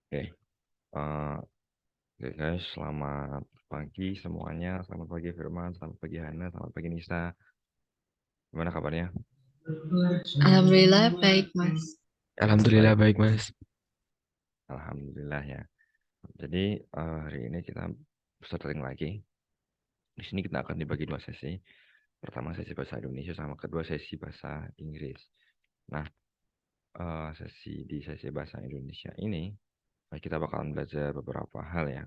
Oke, eh, oke guys, selamat pagi semuanya. Selamat pagi Firman, selamat pagi Hana, selamat pagi Nisa. Gimana kabarnya? Alhamdulillah baik, Mas. Baik, Alhamdulillah baik Mas. alhamdulillah ya. Jadi hari ini kita starting lagi. Di sini kita akan dibagi dua sesi. Pertama sesi bahasa Indonesia sama kedua sesi bahasa Inggris. Nah, di sesi bahasa Indonesia ini kita bakalan belajar beberapa hal ya.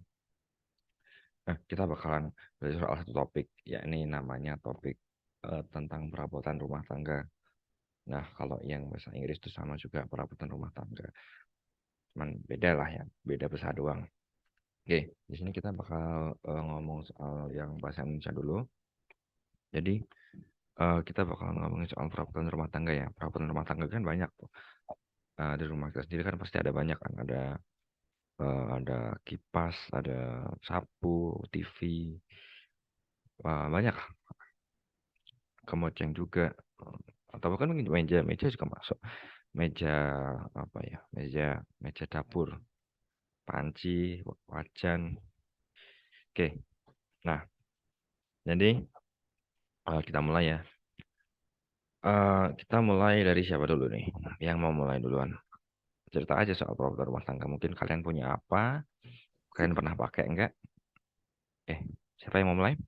Nah, kita bakalan belajar soal satu topik, yakni namanya topik tentang perabotan rumah tangga. Nah, kalau yang bahasa Inggris itu sama juga perabotan rumah tangga. Cuman beda lah ya, beda bahasa doang. Oke, di sini kita bakal ngomong soal yang bahasa Indonesia dulu. Jadi, kita bakal ngomongin soal perabotan rumah tangga ya. Perabotan rumah tangga kan banyak tuh. Di rumah kita sendiri kan pasti ada banyak kan. Ada kipas, ada sapu, TV, banyak. Kemoceng juga. Atau bahkan mungkin meja juga masuk. Meja apa ya? Meja dapur, panci, wajan. Oke, nah jadi kita mulai ya. Kita mulai dari siapa dulu nih? Yang mau mulai duluan? Cerita aja soal perabotan rumah tangga. Mungkin kalian punya apa? Kalian pernah pakai enggak? Eh, siapa yang mau mulai?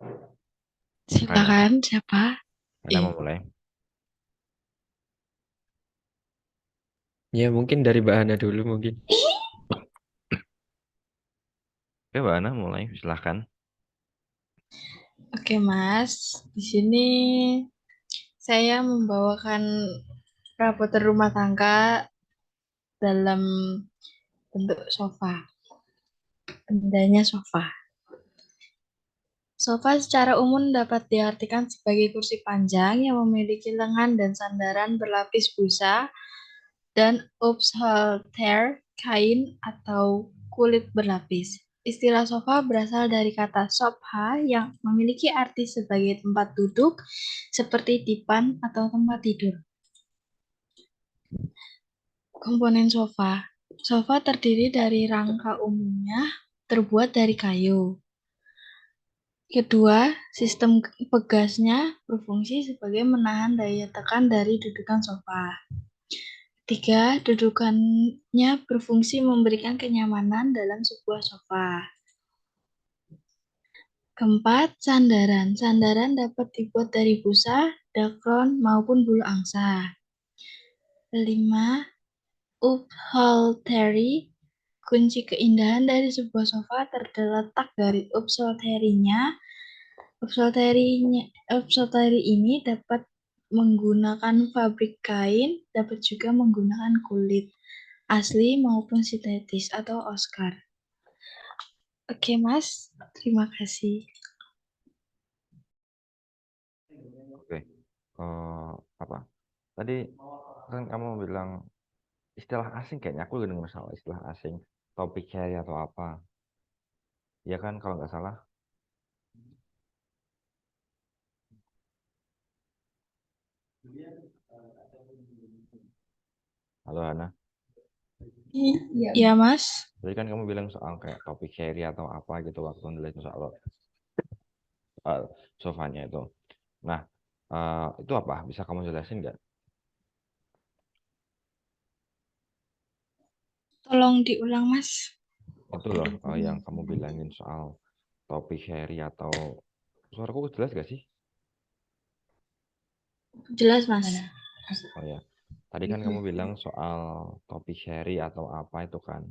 Ana, Silakan siapa? Ana mau Eh, mulai. Ya mungkin dari Mbak Hana dulu mungkin. Oke, Mbak Ana mulai. Silahkan. Oke, Mas. Di sini saya membawakan perabotan rumah tangga dalam bentuk sofa. Bendanya sofa. Sofa secara umum dapat diartikan sebagai kursi panjang yang memiliki lengan dan sandaran berlapis busa dan upholster kain atau kulit berlapis. Istilah sofa berasal dari kata sofha yang memiliki arti sebagai tempat duduk seperti dipan atau tempat tidur. Komponen sofa. Sofa terdiri dari rangka umumnya terbuat dari kayu. Kedua, sistem pegasnya berfungsi sebagai menahan daya tekan dari dudukan sofa. Tiga, dudukannya berfungsi memberikan kenyamanan dalam sebuah sofa. Keempat, sandaran. Sandaran dapat dibuat dari busa, dakron, maupun bulu angsa. Kelima, upholstery. Kunci keindahan dari sebuah sofa terletak dari upholstery-nya. Upholstery ini dapat menggunakan fabrik kain, dapat juga menggunakan kulit asli maupun sintetis atau Oscar. Oke, Mas. Terima kasih. Oke. Apa? Tadi kan kamu bilang istilah asing kayaknya aku dengar masalah istilah asing. Topik carry atau apa? Ya kan kalau nggak salah. Halo Hana. Ya, Mas. Tadi kan kamu bilang soal kayak topik carry atau apa gitu waktu nulis soal sofanya itu. Nah, itu apa? Bisa kamu jelasin nggak? Tolong diulang, Mas. Itu loh yang kamu bilangin soal topik carry atau suaraku jelas gak sih? Jelas, Mas. Oh ya, tadi kan kamu bilang soal topik carry atau apa itu kan.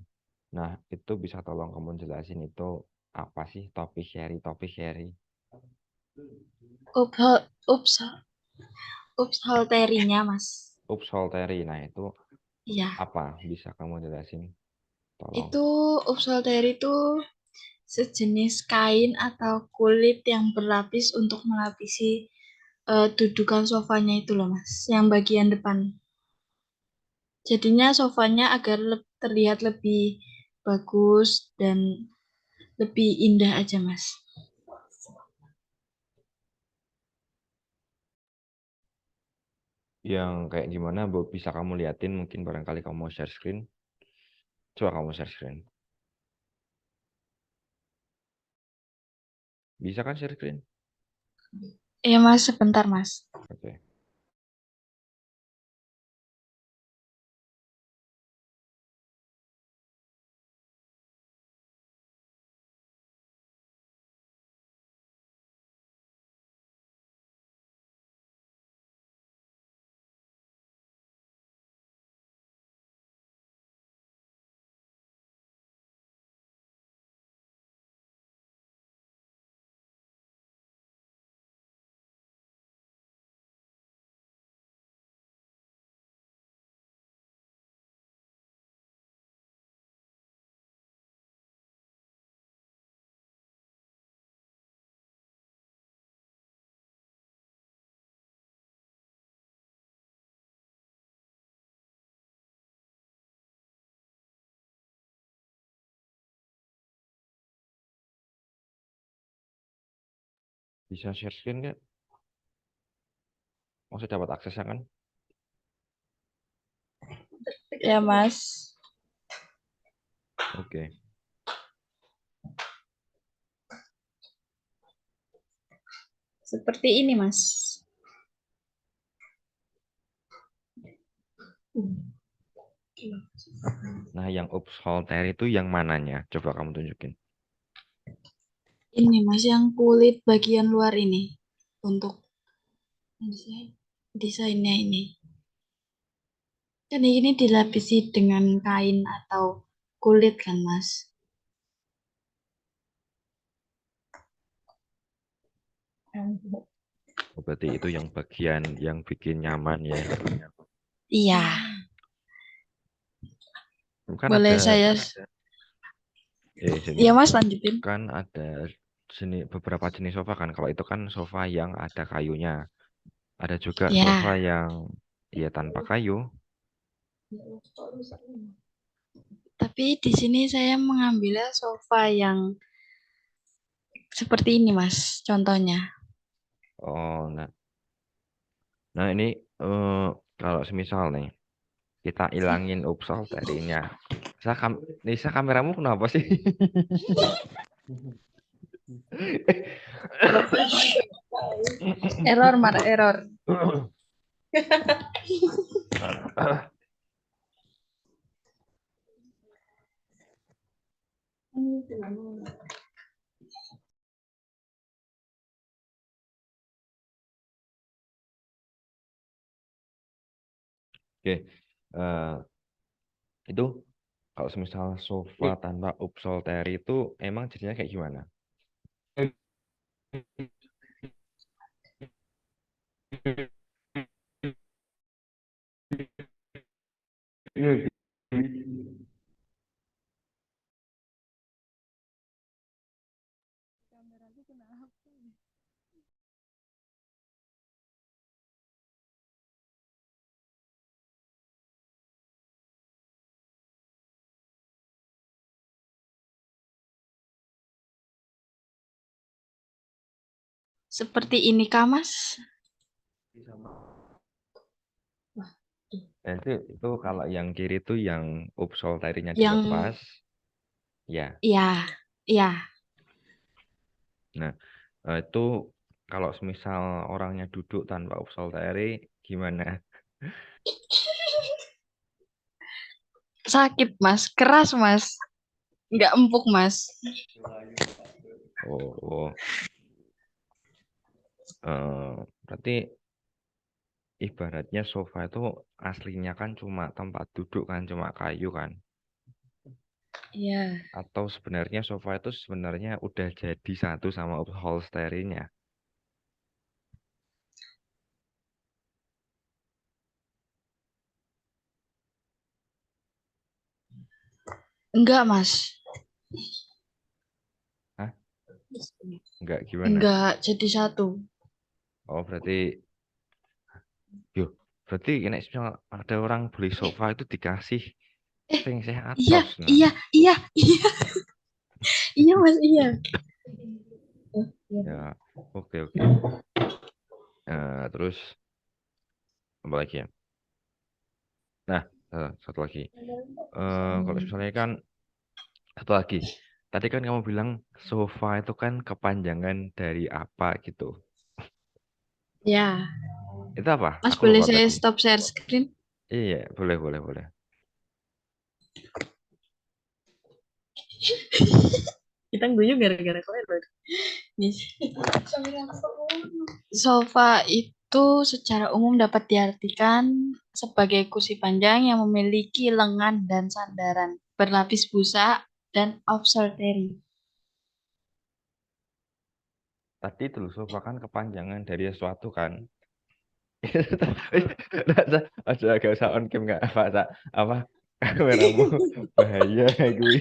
Nah, itu bisa tolong kamu jelasin itu apa sih topik carry. Uphol, ups, upholstery-nya, Mas. Upsolteri. Nah, itu Iya. apa? Bisa kamu jelasin? Tolong. Itu upholstery itu sejenis kain atau kulit yang berlapis untuk melapisi dudukan sofanya itu loh, Mas. Yang bagian depan. Jadinya sofanya agar terlihat lebih bagus dan lebih indah aja, Mas. Yang kayak gimana bisa kamu liatin, mungkin barangkali kamu mau share screen. Coba kamu share screen. Bisa kan share screen? Iya Mas, sebentar Mas. Oke. Bisa share screen nggak? Maksudnya dapat aksesnya kan? Ya Mas. Oke. Seperti ini Mas. Nah, yang upholstery itu yang mananya? Coba kamu tunjukin. Ini Mas yang kulit bagian luar ini. Untuk desainnya ini. Kan ini dilapisi dengan kain atau kulit kan Mas. Oh, berarti itu yang bagian yang bikin nyaman ya. Iya. Kan Boleh ada saya? sini. Iya Mas, lanjutin. Kan ada beberapa jenis sofa kan. Kalau itu kan sofa yang ada kayunya. Ada juga sofa Ya. yang ya tanpa kayu. Tapi di sini saya mengambilnya sofa yang seperti ini Mas, contohnya. Oh, nah ini kalau semisal nih kita ilangin upholstery-nya. Nisa, kameramu kenapa sih? Error, Mar, error. Oke, itu kalau semisal sofa tanpa upholstery itu emang jadinya kayak gimana? Seperti ini kah Mas? Nah, itu kalau yang kiri itu yang upholstery-nya Yang, dilepas, ya. ya, ya. Nah, itu kalau semisal orangnya duduk tanpa upholstery gimana? Sakit Mas, keras Mas. Nggak empuk Mas. Oh, berarti ibaratnya sofa itu aslinya kan cuma tempat duduk kan, cuma kayu kan. Iya. Atau sebenarnya sofa itu sebenarnya udah jadi satu sama upholstery-nya. Enggak Mas. Hah? Enggak gimana? Enggak jadi satu. Oh, berarti ini ada orang beli sofa itu dikasih Eh, sing saya iya, atos. Nah. iya, iya, iya. Iya Mas, iya. Ya, oke. Terus tambah lagi ya. Nah, satu lagi. Kalau misalnya kan satu lagi. Tadi kan kamu bilang sofa itu kan kepanjangan dari apa gitu. Ya, Itu apa? Mas Aku boleh lupa saya tadi. stop share screen? Iya, boleh, boleh, boleh. Kita guyu gara-gara kowe loh. Sofa itu secara umum dapat diartikan sebagai kursi panjang yang memiliki lengan dan sandaran, berlapis busa, dan upholstery. Tadi itu loh, sofa kan kepanjangan dari sesuatu kan. Aja agak usah on cam nggak apa apa kameramu bahaya gue.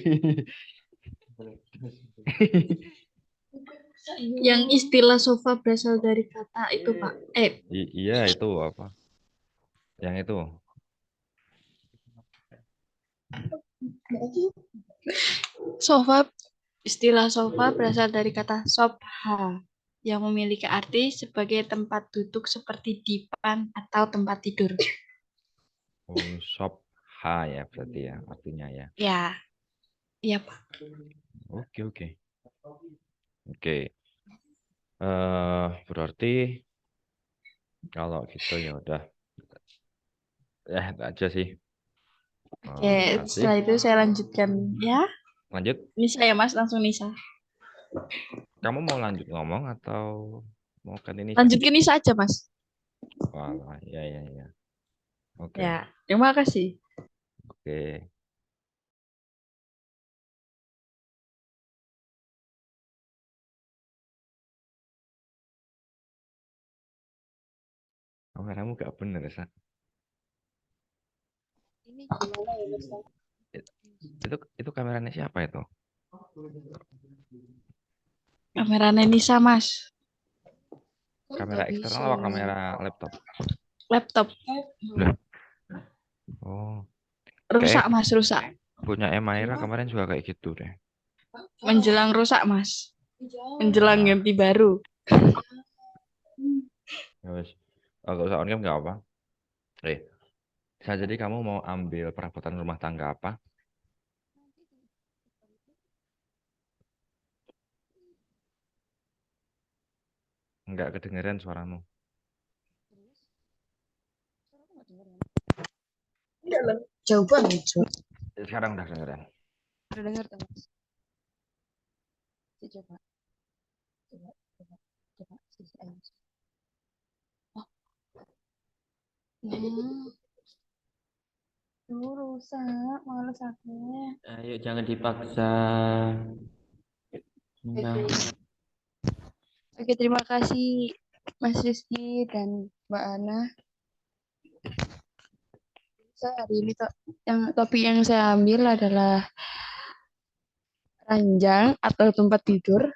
Yang istilah sofa berasal dari kata itu, Pak. Iya itu apa? Yang itu. Sofa, istilah sofa berasal dari kata sobha yang memiliki arti sebagai tempat duduk seperti dipan atau tempat tidur. Oh, shop H ya berarti ya artinya ya. Ya, iya Pak. Oke oke oke. Berarti kalau gitu ya udah ya itu aja sih. Oke, Makasih. setelah itu saya lanjutkan ya. Lanjut. Nisa ya Mas, langsung Nisa. Kamu mau lanjut ngomong atau mau kan ini sah? Lanjut ke Nisa aja Mas. Walah, ya ya ya. Oke Ya, terima kasih. oke. Kameramu gak bener sah. Ini gimana ya Mas? Itu kameranya siapa itu? Kameranya Nisa Mas. Kamera eksternal atau kamera laptop? Laptop Lah, oh, rusak kayak Mas, rusak. punya Emaira kemarin juga kayak gitu deh. Menjelang rusak Mas. Menjelang Ah, ganti baru. ya wes. Kalau usah on cam nggak apa. Eh, bisa jadi kamu mau ambil perabotan rumah tangga apa? Nggak kedengeran suaramu. Jauh banget. Sekarang udah kedengeran. Udah dengar tuh Mas. Coba, coba, coba, coba. Ayo. Oh, nah. Duh, rusak. Males aku. Ayo jangan dipaksa. Nah, Oke, terima kasih Mas Rizky dan Mbak Ana. Saya hari ini topik yang saya ambil adalah ranjang atau tempat tidur.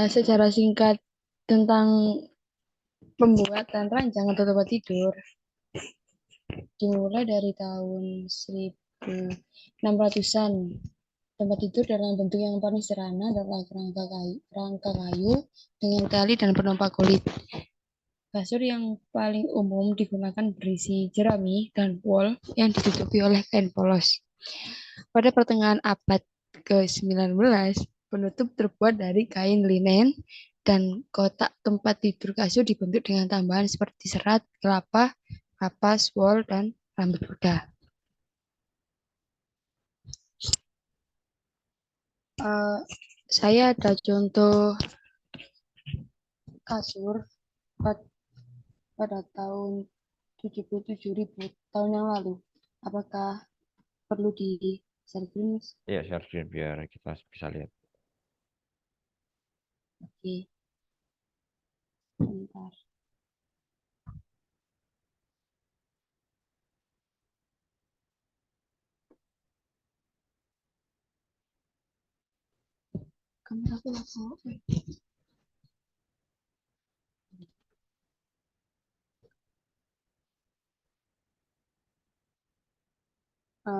Secara singkat tentang pembuatan ranjang atau tempat tidur dimulai dari tahun 1600-an. Tempat tidur dalam bentuk yang paling sederhana adalah rangka kayu dengan tali dan penompak kulit. Kasur yang paling umum digunakan berisi jerami dan wol yang ditutupi oleh kain polos. Pada pertengahan abad ke-19, penutup terbuat dari kain linen dan kotak tempat tidur kasur dibentuk dengan tambahan seperti serat, kelapa, kapas, wol, dan rambut kuda. Saya ada contoh kasur pada tahun 77.000 tahun yang lalu. Apakah perlu di-share screen, Mas? Iya, share screen biar kita bisa lihat. Oke, bentar. Kamera aku apa?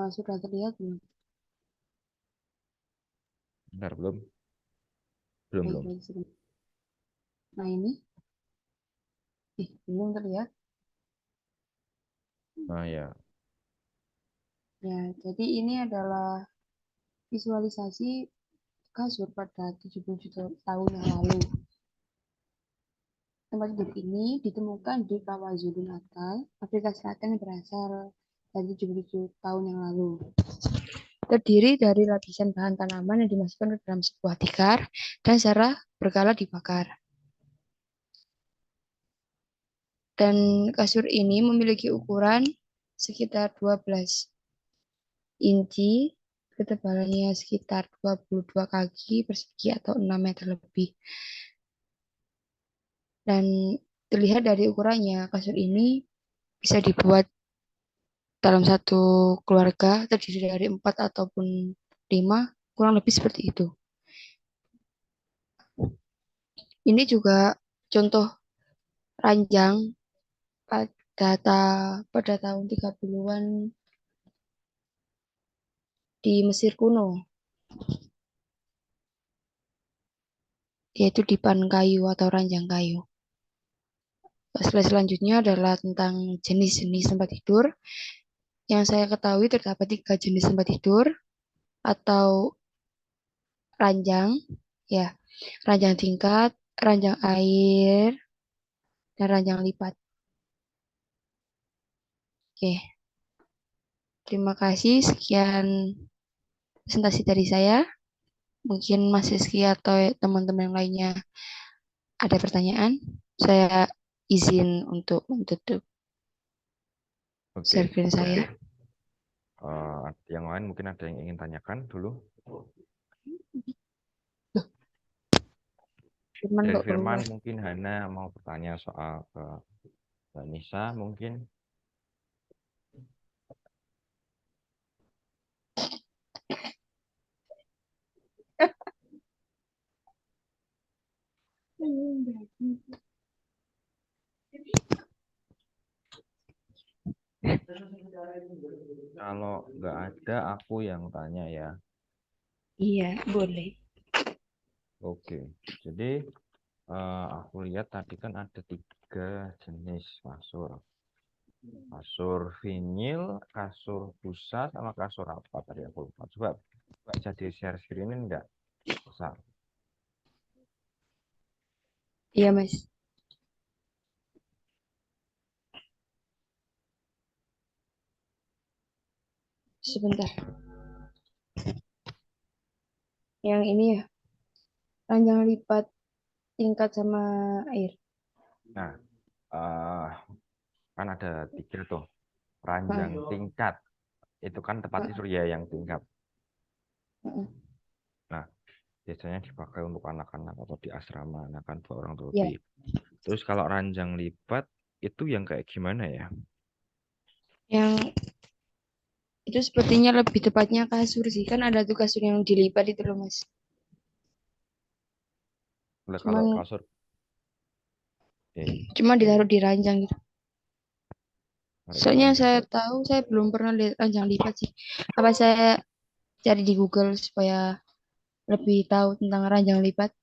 Sudah terlihat belum? Bentar, belum? Belum, belum. Baik, baik, sudah. Nah, ini. Belum terlihat. Nah ya, Ya, jadi ini adalah visualisasi kasur pada 70 juta tahun yang lalu. Tempat tidur ini ditemukan di KwaZulu-Natal, Afrika Selatan yang berasal dari 70 juta tahun yang lalu. Terdiri dari lapisan bahan tanaman yang dimasukkan ke dalam sebuah tikar dan secara berkala dibakar. Dan kasur ini memiliki ukuran sekitar 12 inci, ketebalannya sekitar 22 kaki persegi atau 6 meter lebih. Dan terlihat dari ukurannya, kasur ini bisa dibuat dalam satu keluarga terdiri dari 4 ataupun 5, kurang lebih seperti itu. Ini juga contoh ranjang pada tahun 30-an di Mesir kuno, yaitu dipan kayu atau ranjang kayu. Slide selanjutnya adalah tentang jenis-jenis tempat tidur. Yang saya ketahui terdapat 3 jenis tempat tidur atau ranjang, ya, ranjang tingkat, ranjang air, dan ranjang lipat. Oke, terima kasih. Sekian presentasi dari saya. Mungkin Mas Rizky atau teman-teman yang lainnya ada pertanyaan. Saya izin untuk menutup oke. screen saya. Yang lain mungkin ada yang ingin tanyakan dulu. Firman Dari kok Firman keluar. mungkin Hana mau bertanya soal ke Mbak Nisa mungkin. Kalau nggak ada aku yang tanya ya. Iya, boleh. Oke, jadi aku lihat tadi kan ada 3 jenis kasur. Kasur vinyl, kasur busa, sama kasur apa tadi aku lupa. Coba bisa di share screen enggak? Bisa. Iya, Mas. Sebentar. Yang ini ya, ranjang lipat tingkat sama air. Nah, eh, kan ada 3 tuh. Ranjang tingkat, itu kan tempat tidur ya yang tingkat. Nah, biasanya dipakai untuk anak-anak atau di asrama, anak kan 2 orang atau Ya, lebih. Terus kalau ranjang lipat, itu yang kayak gimana ya? yang itu sepertinya lebih tepatnya kasur sih. Kan ada tuh kasur yang dilipat itu loh, Mas. Kalau Cuman kasur, cuma ditaruh di ranjang gitu. taruh di Soalnya ranjang. saya tahu saya belum pernah lihat ranjang lipat sih. Apa saya cari di Google supaya lebih tahu tentang ranjang lipat?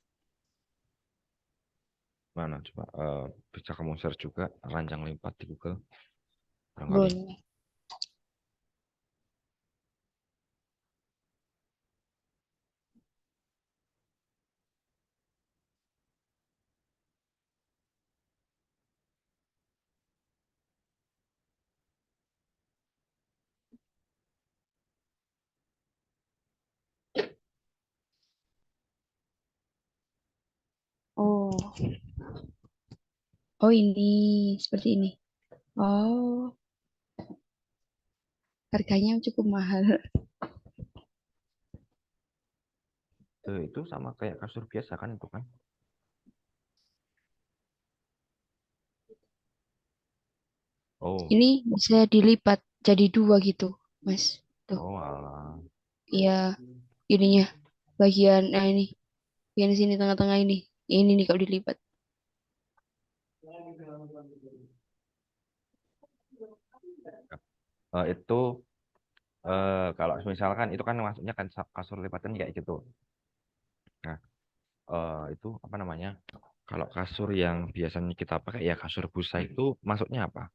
Mana coba bisa kamu search juga ranjang lipat di Google barangkali. Boleh. Oh, oh ini seperti ini. Oh, harganya cukup mahal. Itu sama kayak kasur biasa kan itu kan? Oh, Ini bisa dilipat jadi 2 gitu, Mas. Tuh, oh alah. iya ininya bagian ini, bagian sini tengah-tengah ini. Ini nih kalau dilipat. Itu kalau misalkan itu kan maksudnya kan kasur lipat kan kayak gitu. Nah, itu apa namanya? Kalau kasur yang biasanya kita pakai ya kasur busa itu maksudnya apa?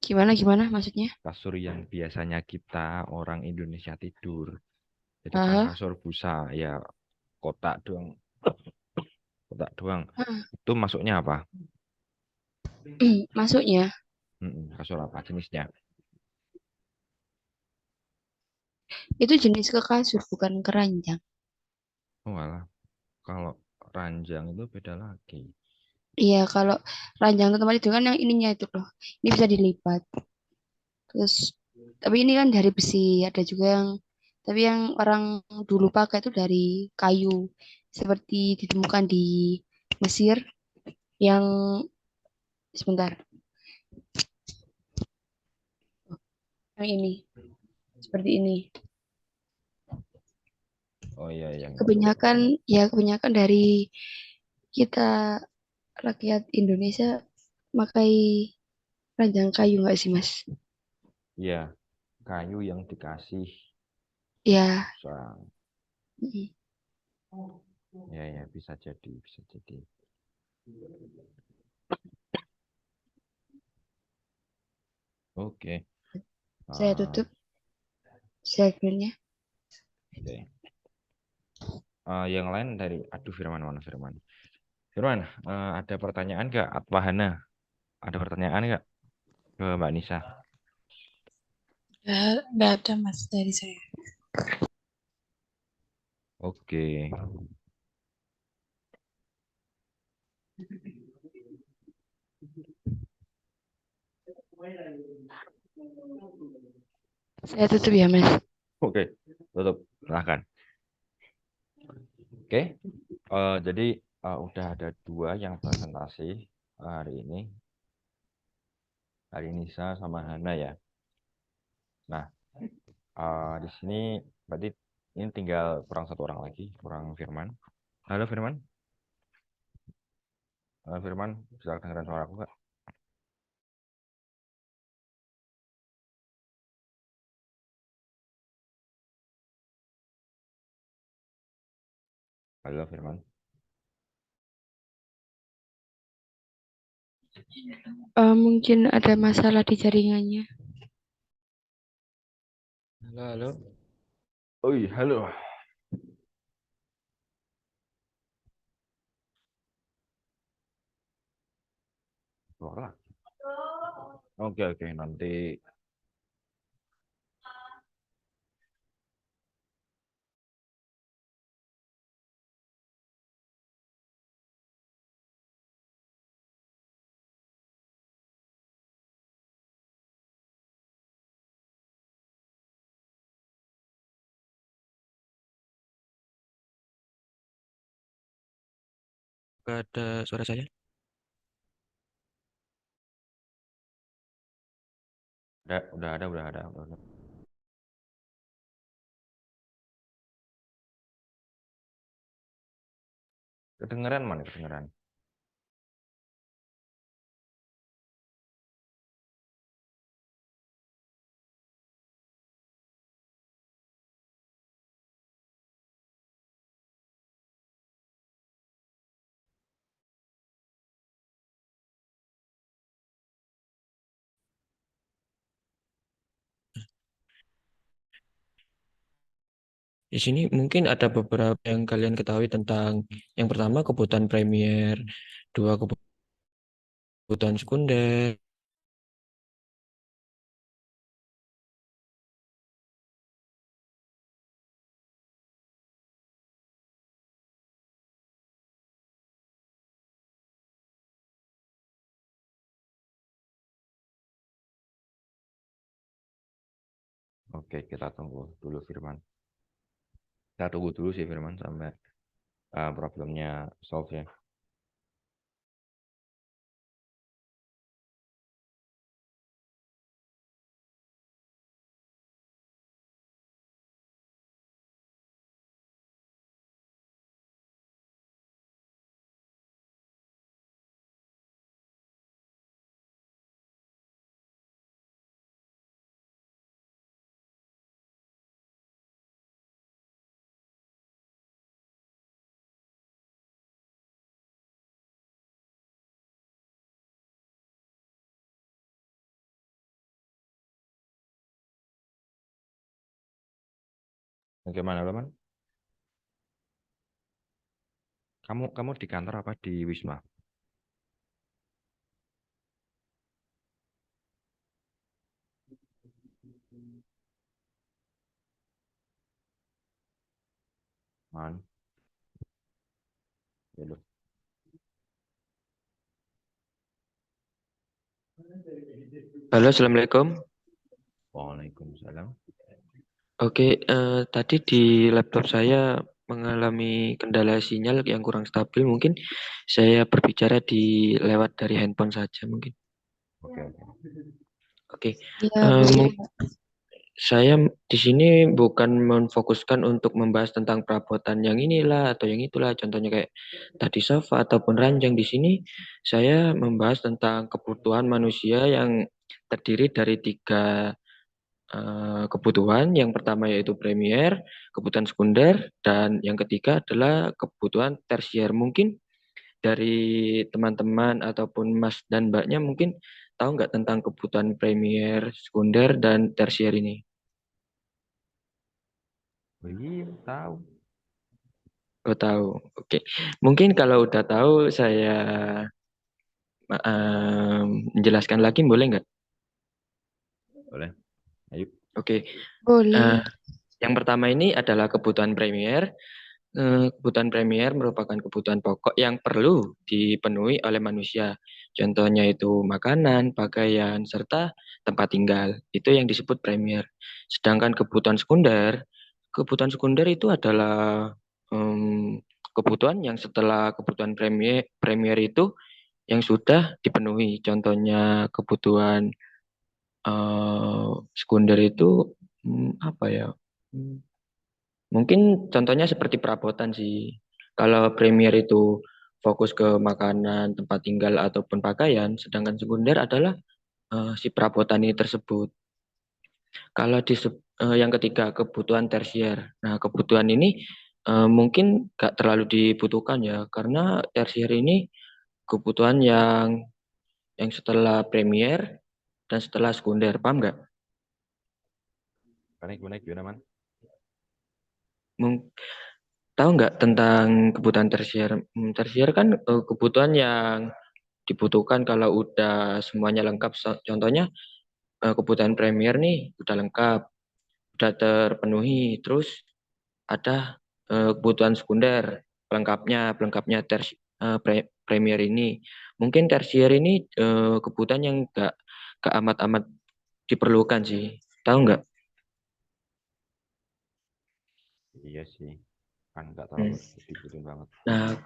Gimana maksudnya? Kasur yang biasanya kita orang Indonesia tidur. Itu kan Ah, kasur busa ya kotak doang, kotak doang. ah. Itu masuknya apa? Masuknya Kasur apa jenisnya? itu jenis ke kasur bukan keranjang. Oh alah, kalau ranjang itu beda lagi. Iya, kalau ranjang ke tempat itu kan yang ininya itu loh. Ini bisa dilipat. Terus, tapi ini kan dari besi. Ada juga yang, tapi yang orang dulu pakai itu dari kayu. Seperti ditemukan di Mesir yang, sebentar, yang ini. Seperti ini. Oh iya yang itu. Kebanyakan dari kita rakyat Indonesia pakai ranjang kayu nggak sih, Mas? Iya, kayu yang dikasih Ya, busa. mm, Ya ya bisa jadi, bisa jadi. Oke. saya Ah, tutup segmennya. oke. Yang lain dari, aduh Firman mana Firman? Firman, ada pertanyaan nggak? Atwahana, ada pertanyaan nggak ke Mbak Nisa? Nggak ada Mas dari saya. Oke. Saya tutup ya, Mas. Oke, tutup. Silahkan. Oke. Jadi udah ada dua yang presentasi hari ini. Hari Nisa sama Hana ya. Nah, di sini berarti ini tinggal kurang satu orang lagi, kurang Firman. Halo Firman. Halo Firman, bisa dengerin suara aku nggak? Halo Firman. Mungkin ada masalah di jaringannya. Halo, halo. Oi, halo. Suara. Oke, oke. Nanti Gak ada suara saya. udah ada, udah ada. Udah ada. Kedengeran mana kedengeran? Di sini mungkin ada beberapa yang kalian ketahui tentang yang pertama kebutuhan primer, dua kebutuhan sekunder, Oke, kita tunggu dulu Firman. Kita tunggu dulu sih Firman sampai problemnya solve ya. Bagaimana, teman? Kamu di kantor apa di Wisma? Man, ya loh. Halo, Assalamualaikum. Waalaikumsalam. Oke, tadi di laptop saya mengalami kendala sinyal yang kurang stabil. Mungkin saya berbicara lewat dari handphone saja mungkin. Oke, oke. Oke, Ya, eh, boleh, mung- Pak. saya di sini bukan memfokuskan untuk membahas tentang perabotan yang inilah atau yang itulah. Contohnya kayak tadi sofa ataupun ranjang. Di sini saya membahas tentang kebutuhan manusia yang terdiri dari tiga kebutuhan. Yang pertama yaitu primer, kebutuhan sekunder, dan yang ketiga adalah kebutuhan tersier. Mungkin dari teman-teman ataupun Mas dan Mbaknya mungkin tahu nggak tentang kebutuhan primer, sekunder, dan tersier ini? Oh, iya, tahu. Oh, tahu. Oke. Mungkin kalau udah tahu saya menjelaskan lagi boleh nggak? Boleh. Ayo. Oke. Boleh. Eh, yang pertama ini adalah kebutuhan primer. Kebutuhan primer merupakan kebutuhan pokok yang perlu dipenuhi oleh manusia. Contohnya itu makanan, pakaian, serta tempat tinggal. Itu yang disebut primer. Sedangkan kebutuhan sekunder itu adalah kebutuhan yang setelah kebutuhan primer itu yang sudah dipenuhi. Contohnya kebutuhan sekunder itu apa ya? Hmm, Mungkin contohnya seperti perabotan sih. Kalau Premier itu fokus ke makanan, tempat tinggal ataupun pakaian, sedangkan sekunder adalah si perabotan ini tersebut. Kalau yang ketiga kebutuhan tersier. Nah, kebutuhan ini mungkin gak terlalu dibutuhkan ya, karena tersier ini kebutuhan yang setelah Premier dan setelah sekunder, paham nggak? Connect gimana, Man? Mung- Tahu nggak tentang kebutuhan tersier? Tersier kan kebutuhan yang dibutuhkan kalau udah semuanya lengkap. Contohnya kebutuhan Premier nih udah lengkap, udah terpenuhi. Terus ada kebutuhan sekunder, pelengkapnya Premier ini. Mungkin tersier ini kebutuhan yang gak amat-amat diperlukan sih. Tahu nggak? Iya sih. Kan nggak Hmm. terlalu dibutuhin banget. Nah,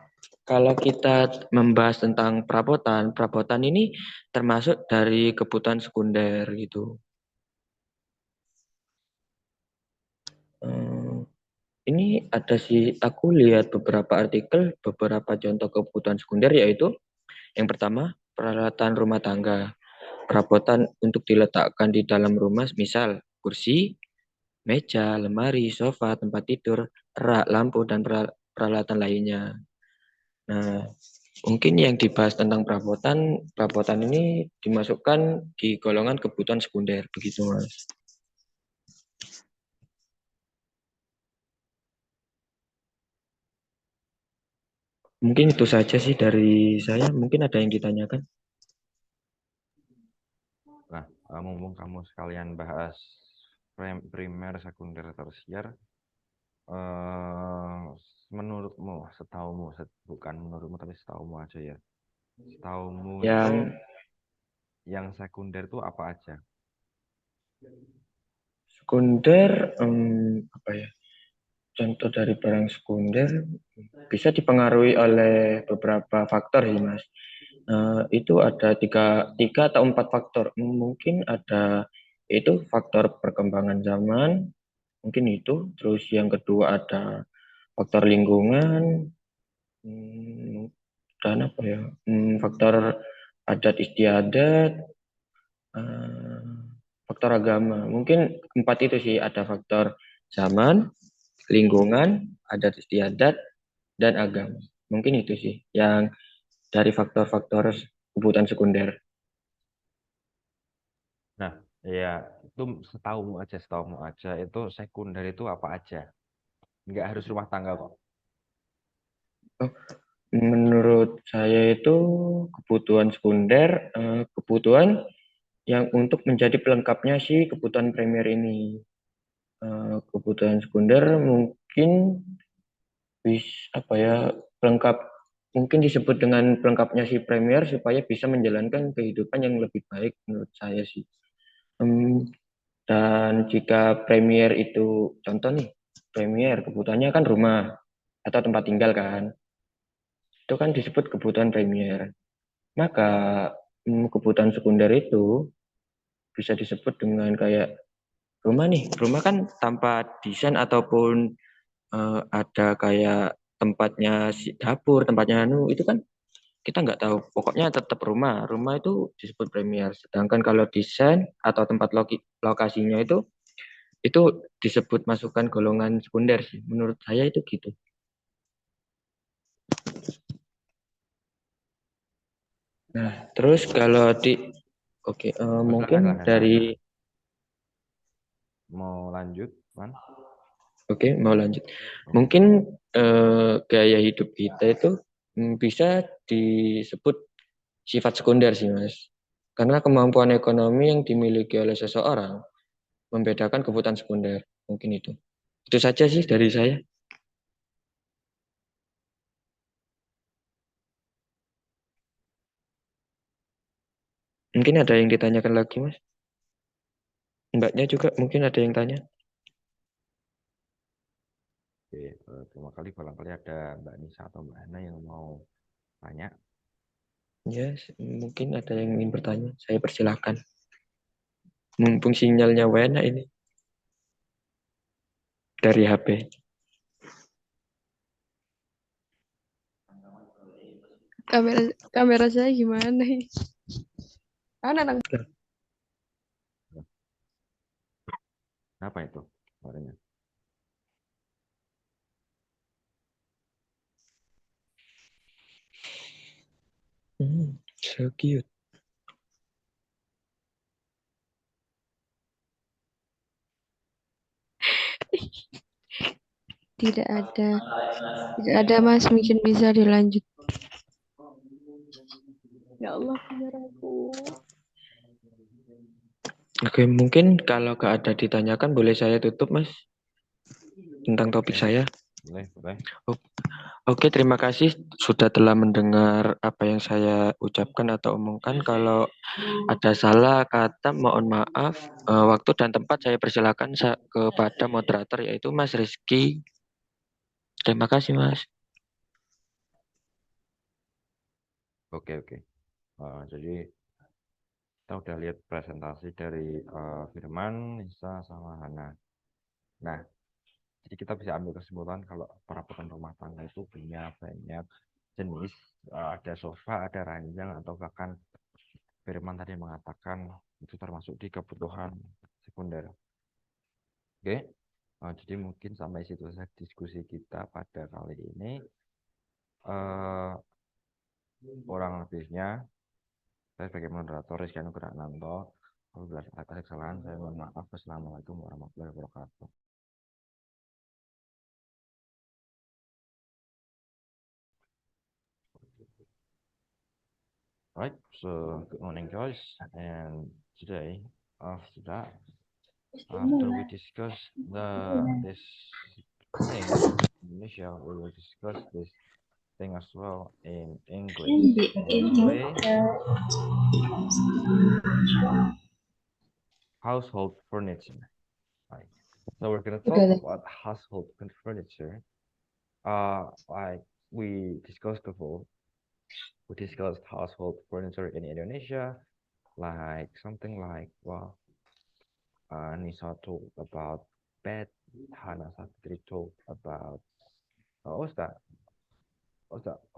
kalau kita membahas tentang perabotan, perabotan ini termasuk dari kebutuhan sekunder gitu. Eh, Ini ada sih, aku lihat beberapa artikel, beberapa contoh kebutuhan sekunder yaitu yang pertama, peralatan rumah tangga, perabotan untuk diletakkan di dalam rumah, misal kursi, meja, lemari, sofa, tempat tidur, rak, lampu, dan peralatan lainnya. Nah, mungkin yang dibahas tentang perabotan, perabotan ini dimasukkan di golongan kebutuhan sekunder, begitu Mas. Mungkin itu saja sih dari saya, mungkin ada yang ditanyakan. Nah, mumpung kamu sekalian bahas primer, sekunder, tersier, eh menurutmu, setaumu, bukan menurutmu tapi setaumu aja ya. Setaumu itu Yang yang sekunder itu apa aja? sekunder, apa ya? Contoh dari barang sekunder bisa dipengaruhi oleh beberapa faktor sih Mas. Itu ada tiga atau empat faktor. Mungkin ada itu faktor perkembangan zaman, mungkin itu. Terus yang kedua ada faktor lingkungan, hmm, dan apa ya? Faktor adat istiadat, eh, faktor agama. Mungkin empat itu sih, ada faktor zaman, lingkungan, adat istiadat, dan agama. Mungkin itu sih yang dari faktor-faktor kebutuhan sekunder. Nah, ya itu setaumu aja itu sekunder itu apa aja? Nggak harus rumah tangga kok. Menurut saya itu kebutuhan sekunder, kebutuhan yang untuk menjadi pelengkapnya si kebutuhan primer ini. Kebutuhan sekunder mungkin pelengkap, mungkin disebut dengan pelengkapnya si primer supaya bisa menjalankan kehidupan yang lebih baik menurut saya sih. Dan jika premier itu contoh nih, premier kebutuhannya kan rumah atau tempat tinggal kan, itu kan disebut kebutuhan premier. Maka kebutuhan sekunder itu bisa disebut dengan kayak rumah nih. Rumah kan tanpa desain ataupun ada kayak tempatnya si dapur, tempatnya itu kan kita nggak tahu. Pokoknya tetap rumah. Rumah itu disebut premier. Sedangkan kalau desain atau tempat lokasinya itu disebut masukan golongan sekunder sih. Menurut saya itu gitu. Nah, terus kalau mungkin Silakan. dari Mau lanjut, Man? mau lanjut. Mungkin gaya hidup kita itu bisa disebut sifat sekunder sih, Mas. Karena kemampuan ekonomi yang dimiliki oleh seseorang membedakan kebutuhan sekunder. Mungkin itu. Itu saja sih dari saya. Mungkin ada yang ditanyakan lagi, Mas. Mbaknya juga mungkin ada yang tanya. Oke, terima kasih. Barangkali ada Mbak Nisa atau Mbak Hana yang mau tanya. Ya, mungkin ada yang ingin bertanya. Saya persilahkan. Mumpung sinyalnya enak ini dari HP. Kamera saya gimana? Anak Apa itu suaranya? So cute. tidak ada Mas, mungkin bisa dilanjut. Ya Allah, kameraku. Oke, mungkin kalau gak ada ditanyakan boleh saya tutup, Mas, tentang topik saya. Boleh. Oke, terima kasih sudah telah mendengar apa yang saya ucapkan atau omongkan. Kalau ada salah kata, mohon maaf. Waktu dan tempat saya persilakan kepada moderator yaitu Mas Rizky. Terima kasih, Mas. Oke. Jadi kita udah lihat presentasi dari Firman, Nisa, sama Hana. Nah, jadi kita bisa ambil kesimpulan kalau perabotan rumah tangga itu punya banyak jenis. Ada sofa, ada ranjang, atau bahkan Firman tadi mengatakan itu termasuk di kebutuhan sekunder. Oke, jadi mungkin sampai situ saja diskusi kita pada kali ini. Kurang lebihnya saya sebagai moderator Rizky Anugrah-Nanto. Kalau ada kesalahan saya mohon maaf. Wassalamualaikum warahmatullahi wabarakatuh. Right, so good morning guys, and today after that, after we discuss this thing in Indonesia, we will discuss this thing as well in English. Namely, household furniture. Right. So we're gonna talk about household furniture. Like we discussed before, we discussed household furniture in Indonesia, like something like, well, Nisa talked about bed, Hana Satri talked about, what's that?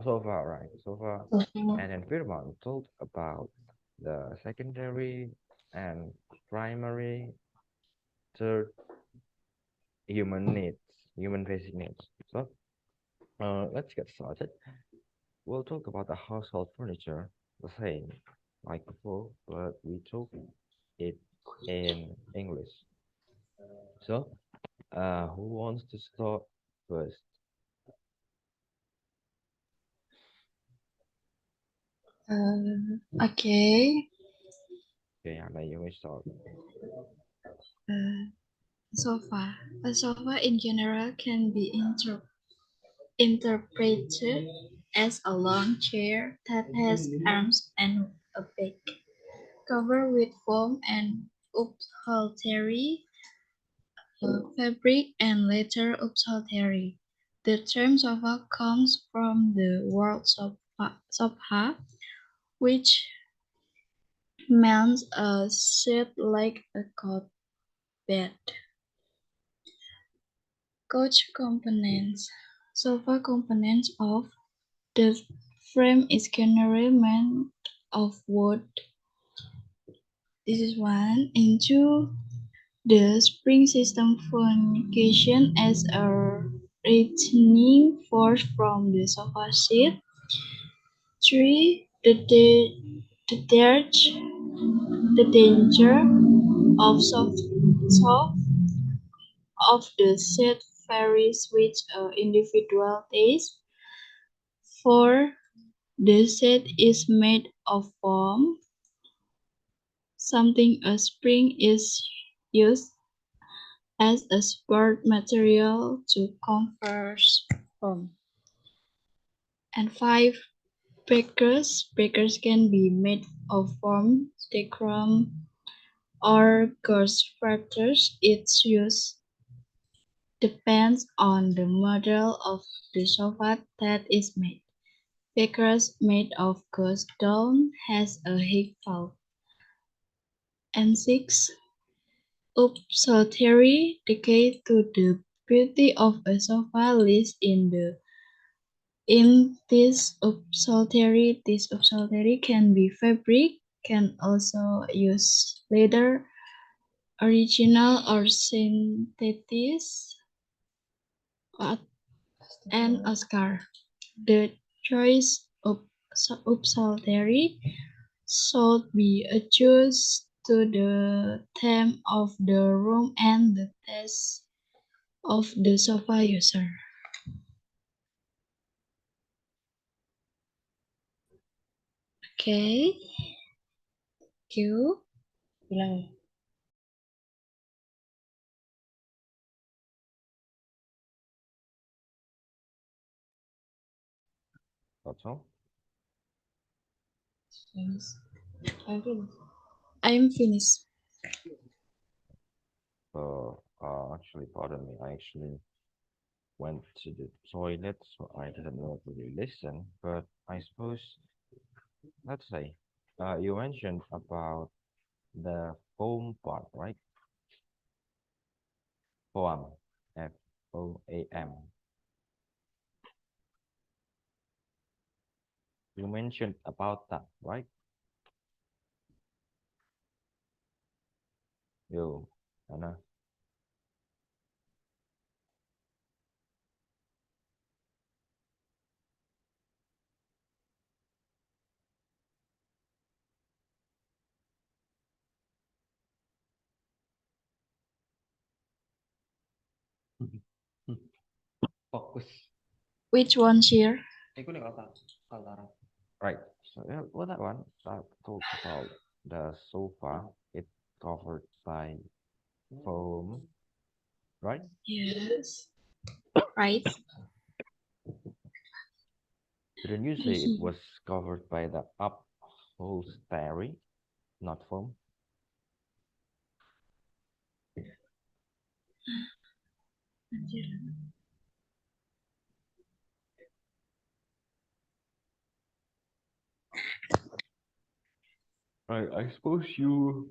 Sofa, right? Sofa. And then Firman talked about the secondary and primary, third, human needs, human basic needs. So let's get started. We'll talk about the household furniture, the same like before, but we talk it in English. So, who wants to start first? Okay. Okay, Anna, you may start. Sofa. A sofa in general can be interpreted as a long chair that has arms and a back, covered with foam and upholstery, fabric and leather upholstery. The term sofa comes from the word sofa, which means a seat like a cot bed. Couch components. Sofa components of the frame is generally made of wood. This is one. And two, the spring system function as a retaining force from the sofa seat. Three, the danger of soft of the seat varies with individual taste. Four, the seat is made of foam, something a spring is used as a support material to convert foam. And five, breakers can be made of foam, stickrum, or gauze fibers. Its use depends on the model of the sofa that is made. Breakers made of gauze down has a high valve. And six, upholstery, the key to the beauty of a sofa lies in this upholstery. This upholstery can be fabric, can also use leather, original or synthetic, and Oscar. The choice of upholstery should be adjusted to the theme of the room and the taste of the sofa user. Okay, thank you. Bilang. That's all. I'm finished. Actually, pardon me. I actually went to the toilet, so I didn't know to really listen. But I suppose, let's say, you mentioned about the foam part, right? Foam, Foam. You mentioned about that, right? Yo, Anna. Fokus. Which one here? Right. So yeah, well, that one I talked about the sofa. It covered by foam, right? Yes. Right. Didn't you say it was covered by the upholstery, not foam? Right. I suppose you.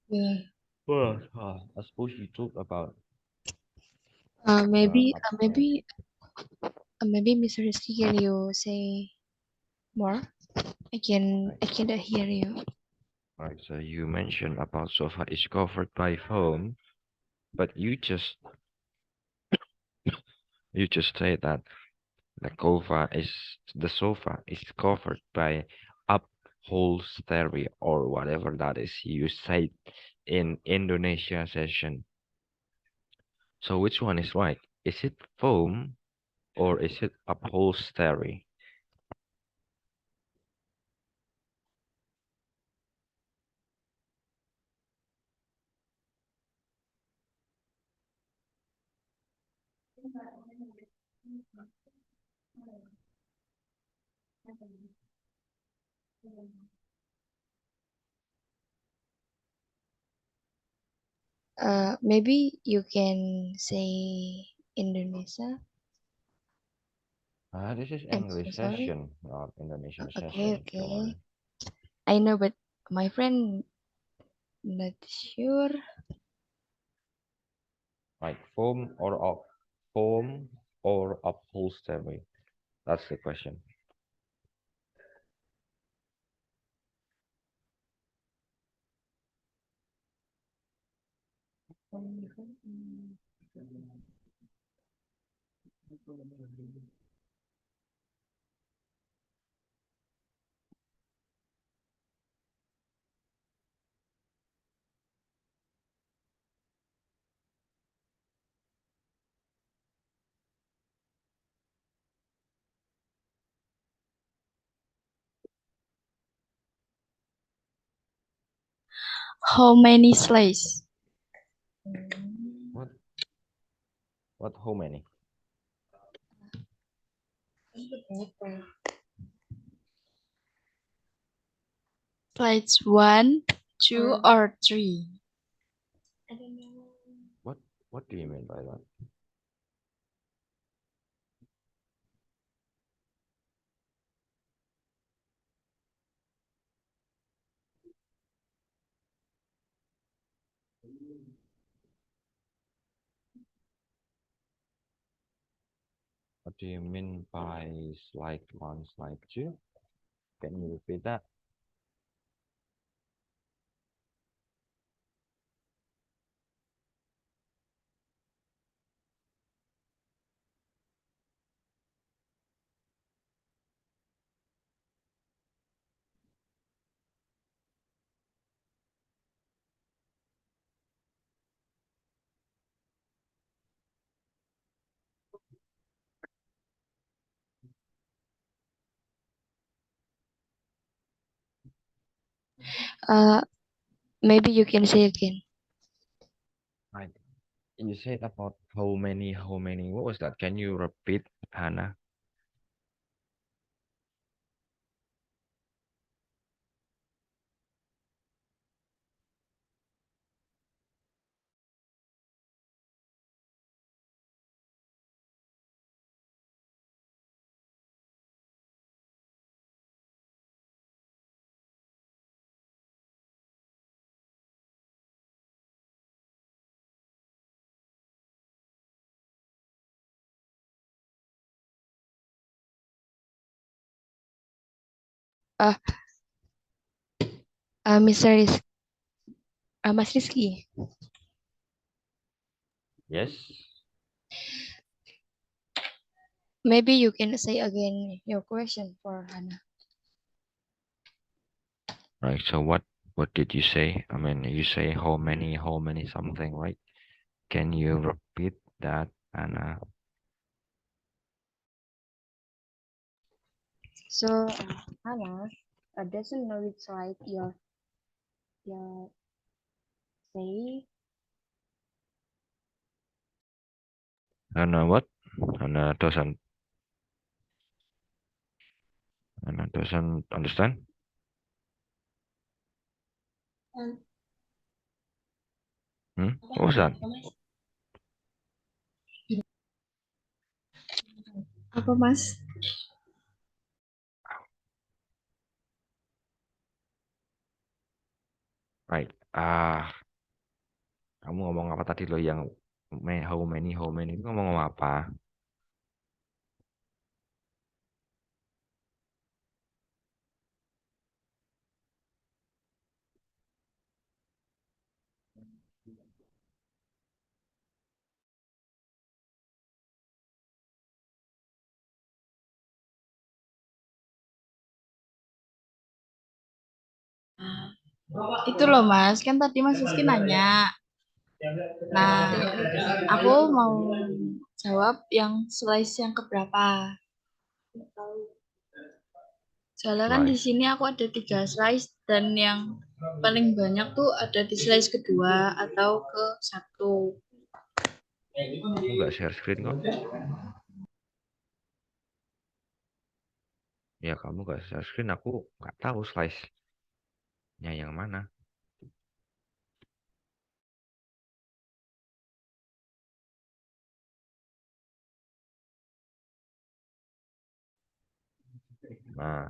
Yeah. Well, I suppose you talk about Maybe, upstairs. maybe Mr. Rizky, can you say more? Right. I cannot hear you. Right. So you mentioned about sofa is covered by foam, but you just say that the sofa is covered by upholstery or whatever that is you said in Indonesia session. So which one is right? Is it foam or is it upholstery? Maybe you can say Indonesia. This is I'm so English sorry. session, not Indonesian Okay, session. okay. Come on. I know, but my friend not sure. Like foam or upholstery? That's the question. How many slices? What? What? How many? Slides 1, 2, or 3? What? What do you mean by that? What do you mean by slide 1, slide 2? Can you repeat that? Maybe you can say again. Right. You said about how many, how many. What was that? Can you repeat, Hannah? Uh, Mr. Mas Rizky. Yes. Maybe you can say again your question for Hannah. Right. So what did you say? I mean, you say how many something, right? Can you repeat that, Hannah? So, Hannah doesn't know which slide your say. Hannah, what? Hannah doesn't. Hannah doesn't understand. What was that? Apa, Mas? Right. Kamu ngomong apa tadi lo yang how many itu ngomong apa? Itu loh, Mas. Kan tadi Mas Rizky nanya. Nah, aku mau jawab yang slice yang keberapa. Soalnya kan di Slice. sini aku ada 3 slice dan yang paling banyak tuh ada di slice kedua atau ke 1. Aku nggak share screen kok. Ya kamu nggak share screen, aku nggak tahu slice-nya yang mana. Nah,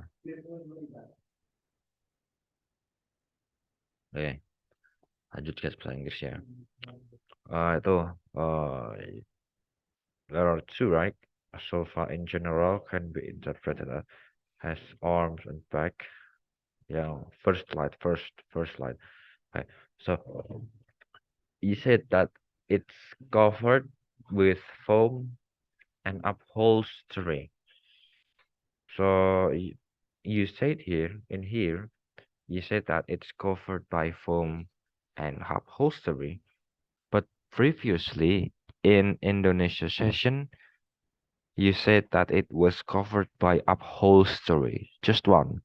lanjut guys bahasa Inggris ya. Itu there are two, right? A sofa in general can be interpreted as has arms and back. Yeah, first slide. Okay. So you said that it's covered with foam and upholstery. So you said here, you said that it's covered by foam and upholstery, but previously in Indonesia session, you said that it was covered by upholstery, just one.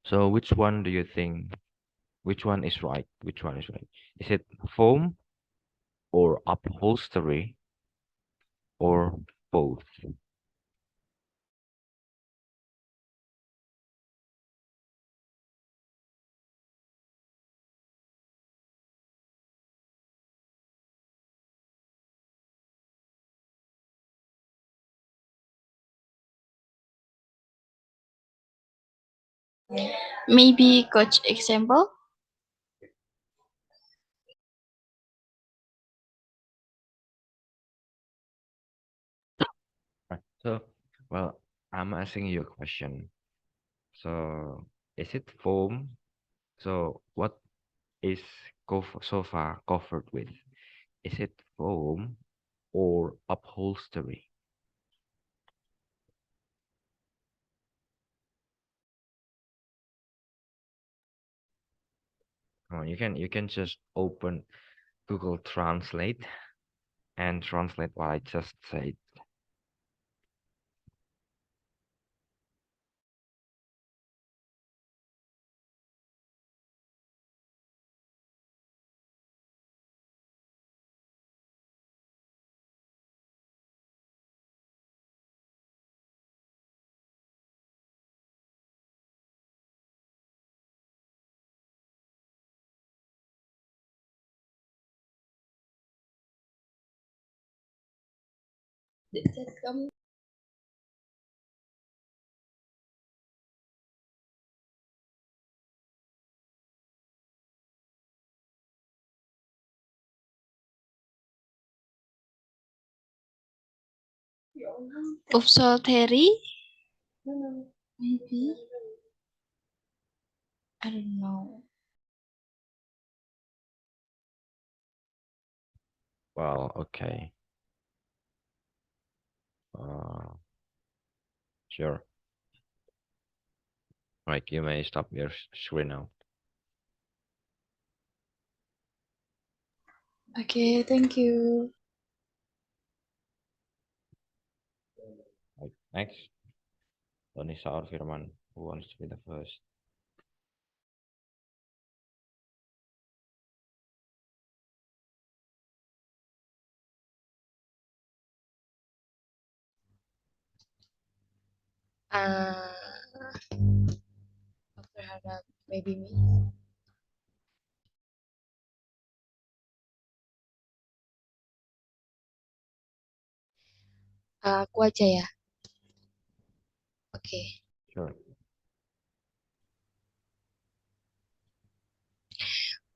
So which one do you think? Which one is right? Which one is right? Is it foam or upholstery or both? Maybe coach example? Right. So, well, I'm asking you a question. So, is it foam? So, what is sofa covered with? Is it foam or upholstery? Oh, you can just open Google Translate and translate what I just said. Upholstery? Maybe. I don't know. Well, okay. Sure. Right, you may stop your screen now. Okay, thank you. Right, next, Donisa or Firman, who wants to be the first? Dr. Hana, maybe me. Aku aja ya. Oke. Sure.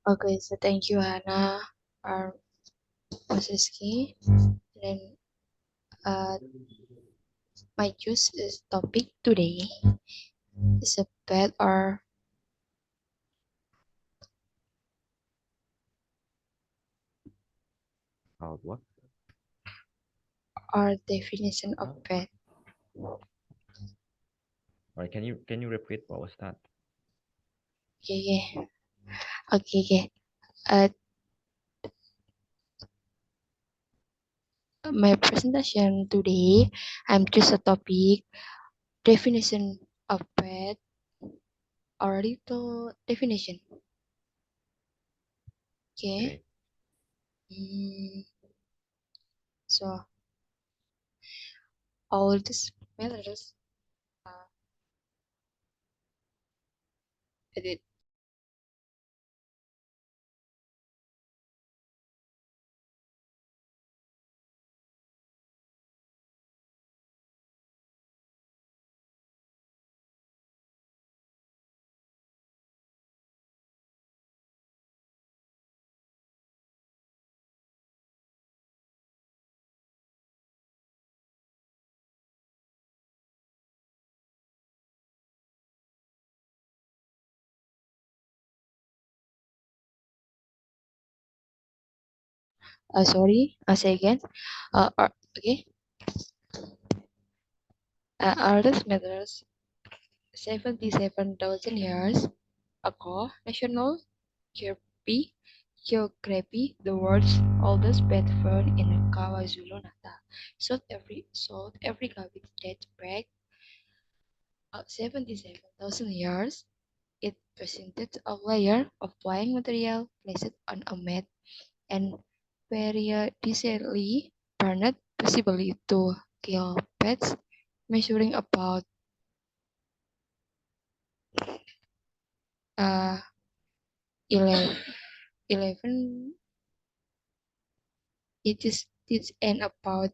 Oke, so thank you Hana, Mas Rizky. Dan my choose is topic today is a bed or What? definition of bed. Right, can you repeat what was that? Oke. Uh, my presentation today, I'm choose a topic definition of pet or little definition. Okay. So all these matters edit. Sorry, I say again. Okay. Earth matters 77,000 years ago. National Geography, the world's oldest pet found in KwaZulu-Natal, South Africa, which dates back 77,000 years. It presented a layer of flying material placed on a mat and periodically burned, possibly to kill pets, measuring about 11, 11 inches thick and about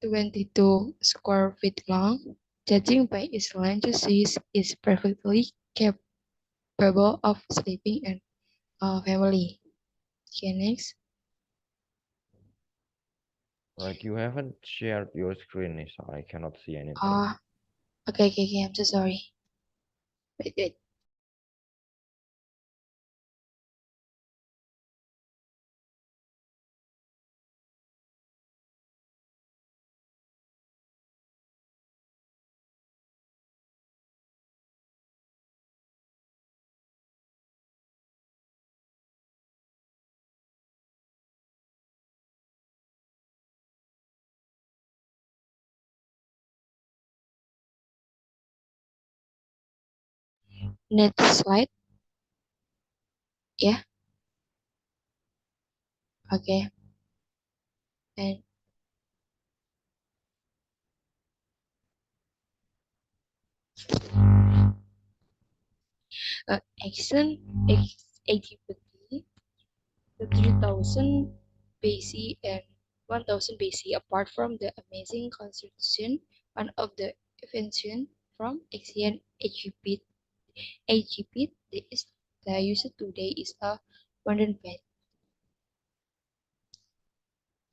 22 square feet long. Judging by its length, is perfectly capable of sleeping and family. Okay, next. Like you haven't shared your screen, so I cannot see anything. Okay, I'm so sorry. Wait. Next slide. Yeah. Okay. And action activity, the 3000 BC and 1000 BC. Apart from the amazing construction, one of the invention from ancient Egypt is the used today is a modern bed.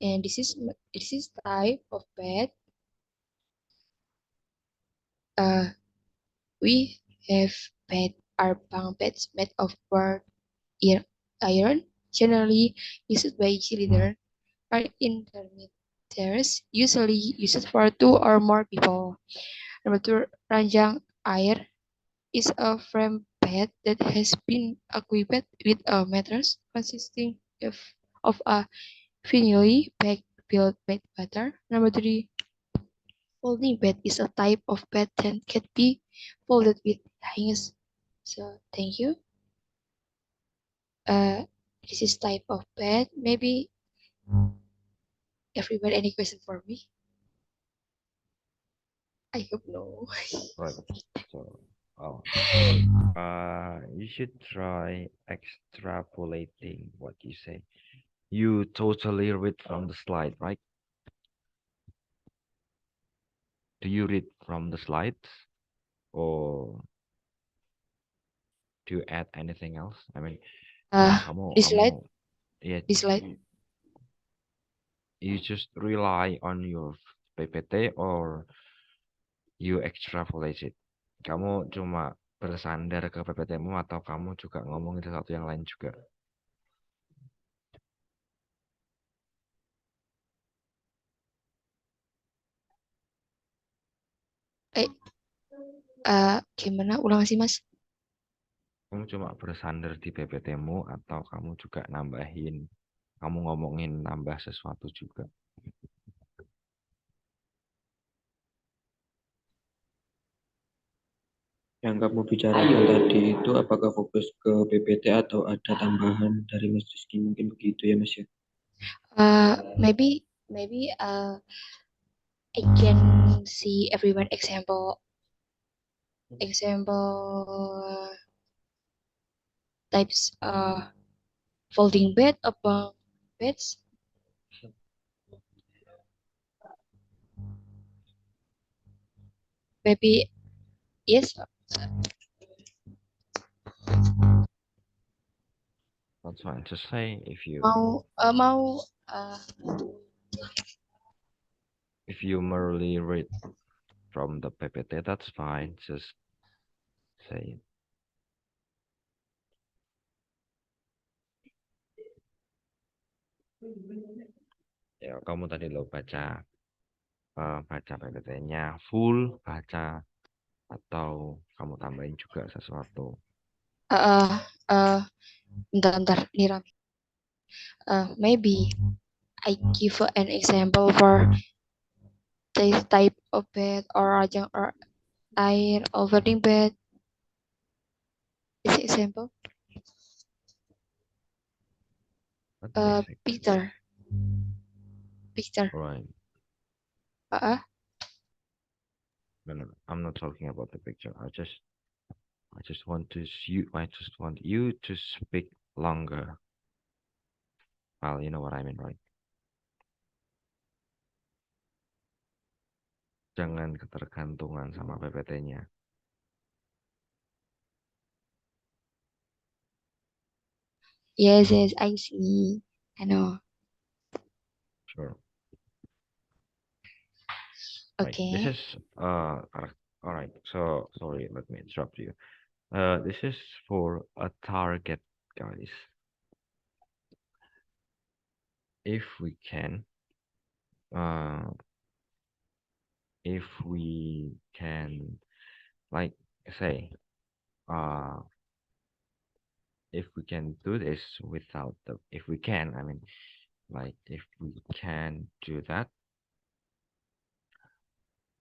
And this is type of bed. We have bunk beds made of wrought iron, generally used by children, are in dormitories, usually used for 2 or more people. Number 2, ranjang air is a frame bed that has been equipped with a mattress consisting of a finely packed built bed pattern. Number 3, folding bed is a type of bed that can be folded with hangers. So thank you. This is type of bed. Maybe everyone any question for me? I hope no. Right. So, you should try extrapolating what you say. You totally read from the slide, right? Do you read from the slides, or do you add anything else? I mean, This slide. Yeah, This slide. you just rely on your PPT or you extrapolate it. Kamu cuma bersandar ke PPT-mu atau kamu juga ngomongin sesuatu yang lain juga? Gimana? Ulang sih, Mas. Kamu cuma bersandar di PPT-mu atau kamu juga nambahin, kamu ngomongin nambah sesuatu juga? Yang kamu bicarakan tadi itu apakah fokus ke PPT atau ada tambahan dari Mas Rizky? Mungkin begitu ya Mas ya. Maybe I can see everyone example types folding bed upon beds. Maybe yes. That's fine. Just say if you merely read from the PPT, that's fine. Just say it. Ya, kamu tadi lo baca PPT-nya full, baca atau kamu tambahin juga sesuatu. Bentar, Nira. Maybe I give an example for this type of bed or rajang or air or folding bed. This example. Picture. Right. No, I'm not talking about the picture. I just want you to speak longer. Well, you know what I mean, right? Jangan ketergantungan sama PPT-nya. Yes, I see. I know. Sure. Okay. This is all right. So sorry, let me interrupt you. This is for a target, guys. If we can, like say, if we can do this without if we can, I mean, like if we can do that.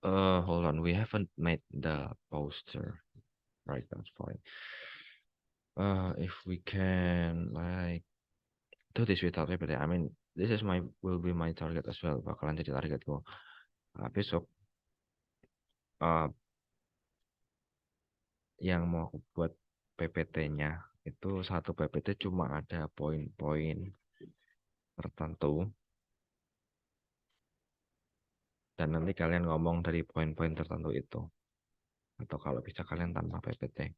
Hold on, we haven't made the poster, right? That's fine. If we can like do this without PPT, I mean, this is will be my target as well. Bakalan jadi targetku. Besok, yang mau aku buat PPT-nya itu satu PPT cuma ada poin-poin tertentu. Dan nanti kalian ngomong dari poin-poin tertentu itu. Atau kalau bisa kalian tanpa PPT.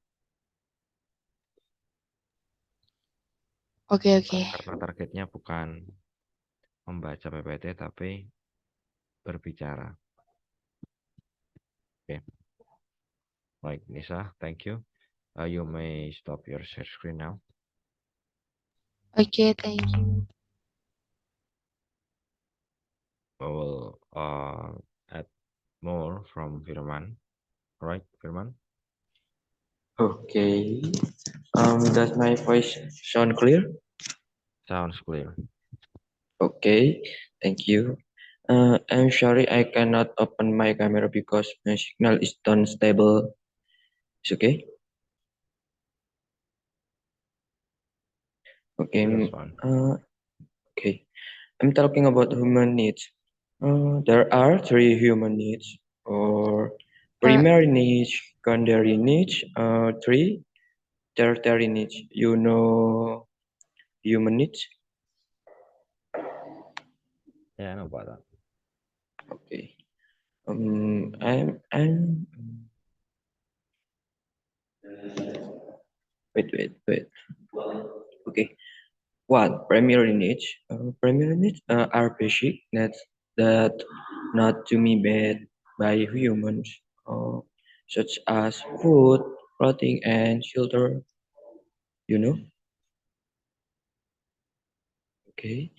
Oke. Karena targetnya bukan membaca PPT tapi berbicara. Oke. Baik, Nisa, thank you. You may stop your share screen now. Okay, thank you. We will add more from Firman. All right, Firman? Okay. Does my voice sound clear? Sounds clear. Okay, thank you. I'm sorry I cannot open my camera because my signal is unstable. It's okay? Okay. That's fine. Okay. I'm talking about human needs. There are three human needs, or primary needs, secondary needs, three tertiary needs. You know human needs? Yeah, I know about that. Okay. I'm wait. Okay. One, primary needs. Primary needs are basic needs that not to be met by humans, such as food, clothing, and shelter. You know? Okay.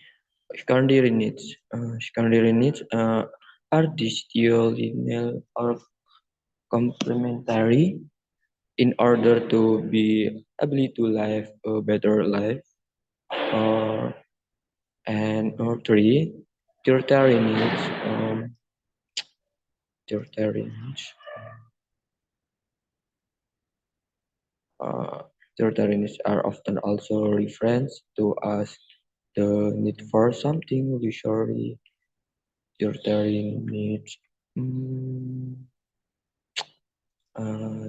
Secondary needs. Secondary needs are additional or complementary in order to be able to live a better life. Or three, tertiary needs. Tertiary needs. Tertiary needs are often also referred to as the need for something usually tertiary needs.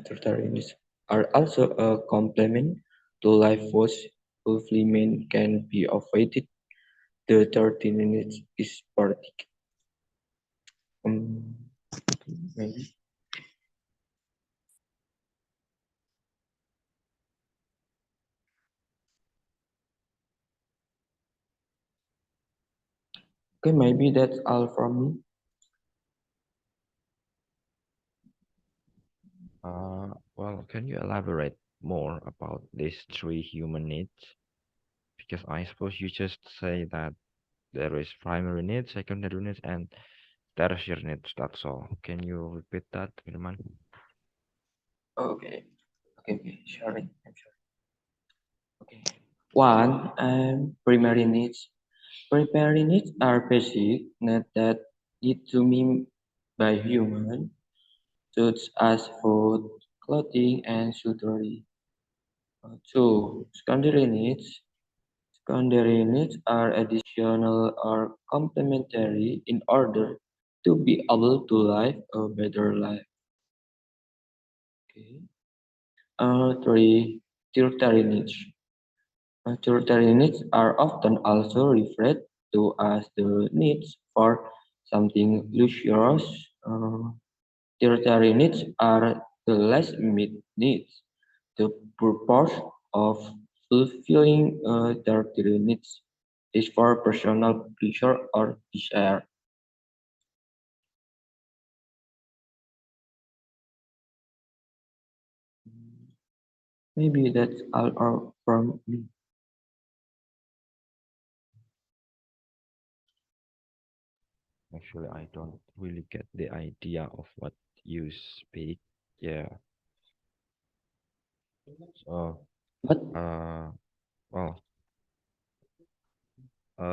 Tertiary needs are also a complement to life force fulfillment can be avoided. The tertiary needs is particular. Maybe. Okay, maybe that's all from me. Well, can you elaborate more about these three human needs? Because I suppose you just say that there is primary needs, secondary needs, and tertiary needs. That's all. Can you repeat that, Firman? Okay, okay, sorry. I'm sorry. Okay. One, primary needs. Primary needs are basic needs that need to be by human, such as food, clothing, and shelter. Two, secondary needs. Secondary needs are additional or complementary in order to be able to live a better life. Okay. Three, tertiary needs. Tertiary needs are often also referred to as the needs for something luxurious. Tertiary needs are the less immediate needs. The purpose of fulfilling tertiary needs is for personal pleasure or desire. Maybe that's all from me. Actually, I don't really get the idea of what you speak. Yeah. So, What? well,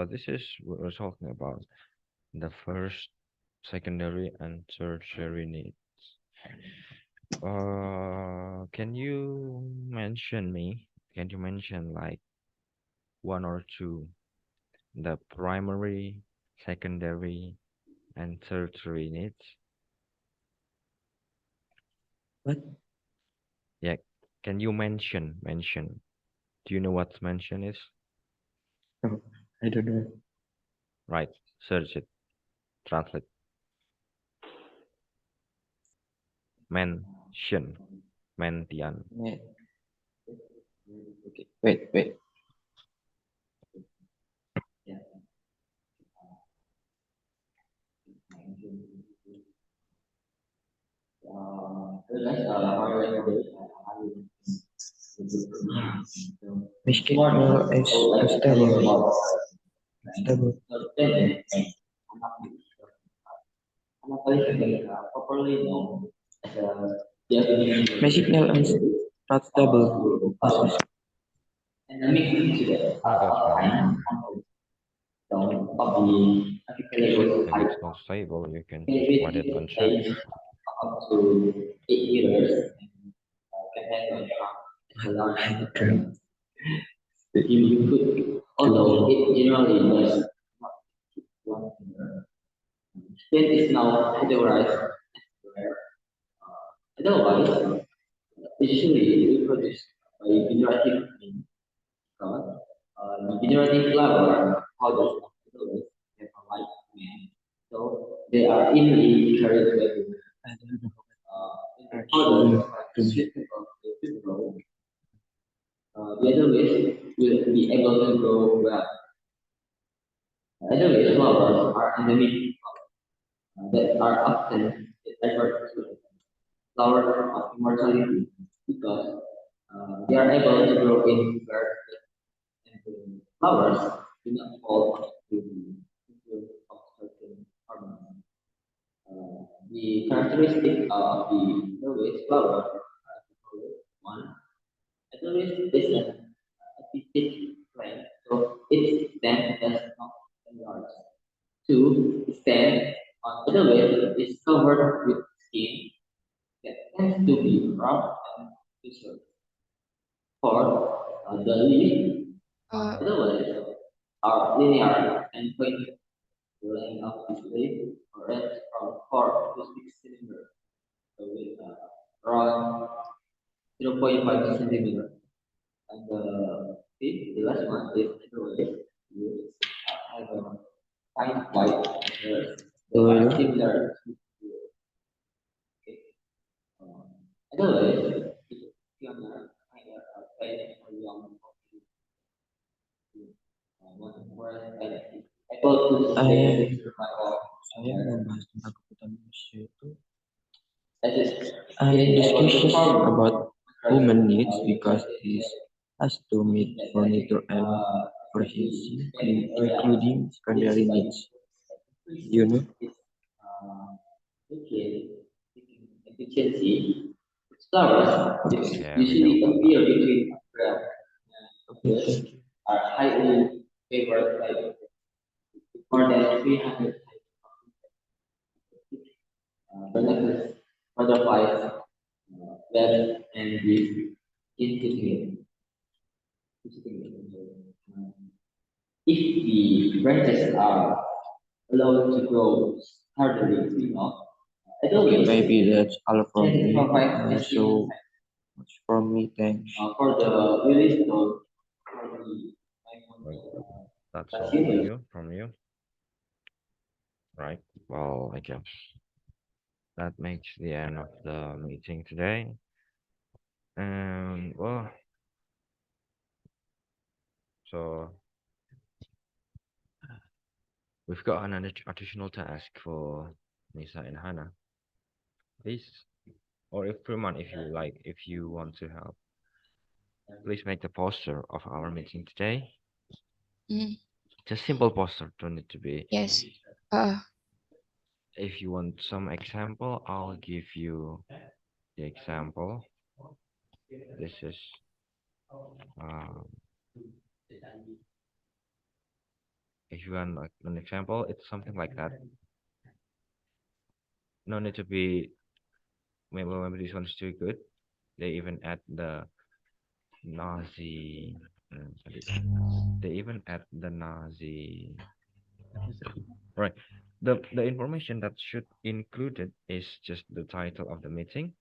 this is what we're talking about. The first, secondary, and tertiary needs. Can you mention me? Can you mention like one or two, the primary, secondary, and tertiary needs? What? Yeah. Can you mention? Do you know what mention is? No, I don't know. Right. Search it. Translate. Mention. Mentian. Okay, wait. Miskin is unstable. Unstable. My signal is not stable. Oh, that's fine. If it's not stable, you can just put it on search. Although it generally does then is now categorized otherwise usually reproduced by generative means. The generative level powders of the have a light command. So they are easily carried by the powders are suitable to grow. The other ways will be able to grow well. Other ways flowers are endemic that are often referred to flower of immortality because they are able to grow in where the flowers do not fall to the influence of certain hormones. The characteristic of the Norway's flower one, Edelweiss is an epiphytic plant, so its stem does not enlarge. Two, the stem on Edelweiss is covered with skin that tends to be rough and looser. The leaf, otherwise, are linear and point the length of this leaf range from 4 to 6 centimeters, so with around 0.5 centimeter. And the last one is otherwise, you have a fine white hairs that are similar to okay. Otherwise, if you are a pet or young Saya membahas tentang kebutuhan manusia itu discussions about human needs because this has to meet monitor and precisely including secondary needs. You know? Efficiency. Flowers Yeah, we usually know. appear between Okay, thank you. are highly favored by more than 300 benefits, butterflies, bats, and bees in if the branches are allowed to grow hardly enough, Okay, maybe that's all from can me. provide So much from me. Thanks. for the release of for the That's all for you, from you. Right. Well, I guess that makes the end of the meeting today. And well, so we've got an additional task for Nisa and Hannah. Please, or if Firman, if you like, if you want to help, please make the poster of our meeting today. Mm, Just simple poster, don't need to be. yes. If you want some example, I'll give you the example. This is if you want like an example, it's something like that. No need to be maybe this one's too good. They even add the Nazi. They even add the Nazi. Right. The information that should included is just the title of the meeting.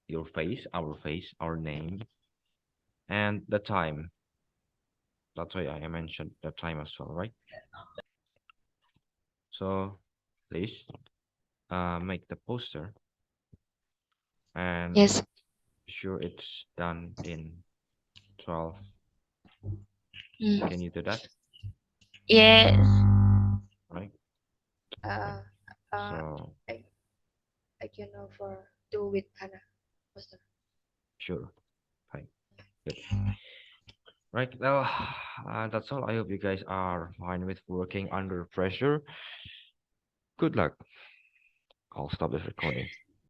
Your face, our name, and the time. That's why I mentioned the time as well, right? So please make the poster and Yes. sure it's done in 12. Mm, Can you do that? yes. Right. Uh, So I can offer do with Hannah. Poster. sure. Fine. Good. Right. Well, that's all. I hope you guys are fine with working under pressure. Good luck. I'll stop this recording.